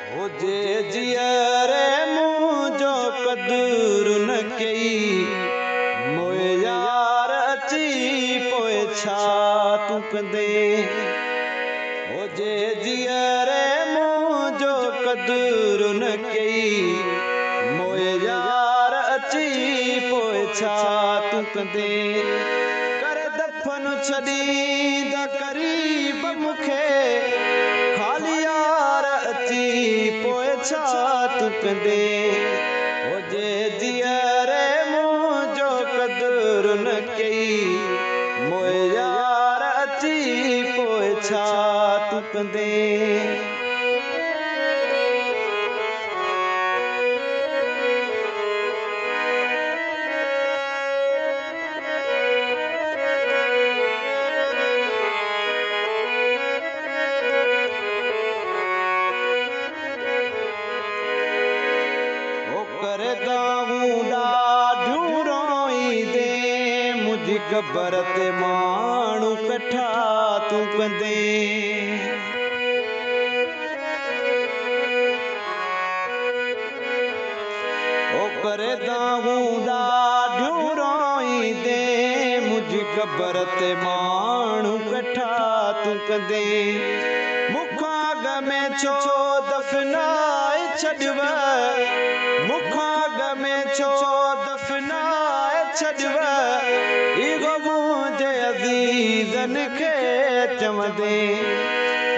हो जे जियरे मुझो कदुर न कई मोए यार अची पोए छा तू कंदे। हो जे जियरे मुझो कदुर न कई मोए यार अची पोए छा तू कंदे। कर दफन छॾींदा करीब मूंखे खाली यार अची पोए छा तू कंदे। हो जे जियरे मुझो कदुर न कई मोए यार अची पोए छा तू कंदे। मुझी क़बर ते माण्हू कठा तू कंदे। ओ करे दाहूं ॾाढियूं रोईंदे मुझी क़बर ते माण्हू कठा तू कंदे। मुखां अॻ में छो दफ़नाए छॾिव मुखां अॻ में छो दफ़नाए छॾिव इहो मुंहिंजे अज़ीज़न खे चवंदे।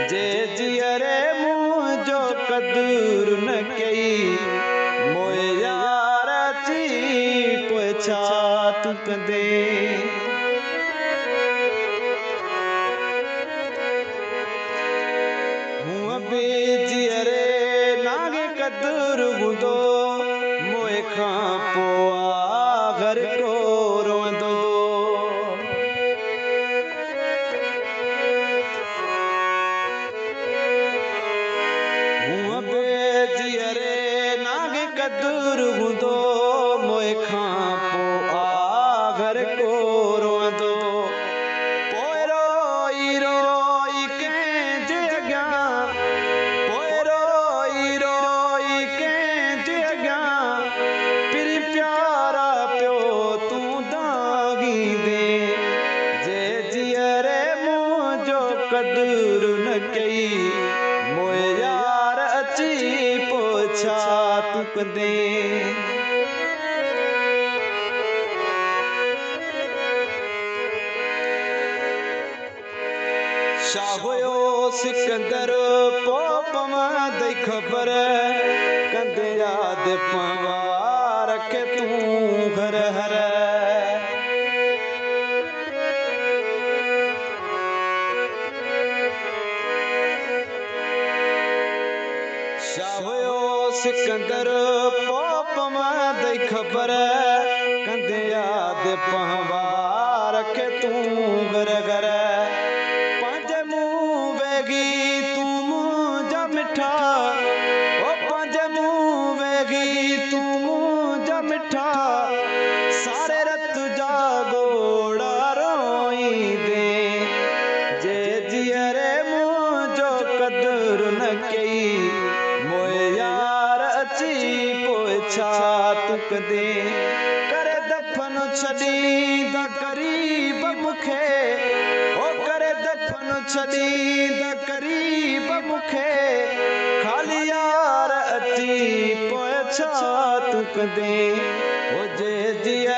जे जियरे मुंहिंजो कदुर न कई मोए यार अची पोए छा तू कंदे। हूअं बि जियरे नागे कदुर हूंदो मोए खां पोइ घर को रोंदो। हूअं बि जियरे नागे कदुर हूंदो मोए खां पोइ घर को रोंदो। पोइ रोई रोई कंहिंजे अॻियां पोइ रोई रोई कंहिंजे अॻियां पिरी प्यारा पियो तूं दागींदे। जे जियरे मुंहिंजो कदुर न कई मोए यार अची पोइ छा तू कंदे। छा हुयो सिकंदर पोइ पवंदई ख़बर कंदे यादि पवार खे तूं घर हर। छा हुयो सिकंदर पोइ पवंदई ख़बर कंदे यादि पवार खे तूं घर घर। पंहिंजे मुंहुं वेगी तूं मुंहिंजा मिठा ओ पंहिंजे मुंहुं वेगी तूं मुंहिंजा मिठा सारे रत जा गोड़ा रोईंदे। जे जियरे मुंहिंजो कदुर न कई मोए यार अची पोइ छा तू कंदे। करे दफन छॾींदा करीब मूंखे ओ करे दफन छॾींदा करीब मूंखे खाली यार अची पोइ छा तू कंदे। हो जे जिया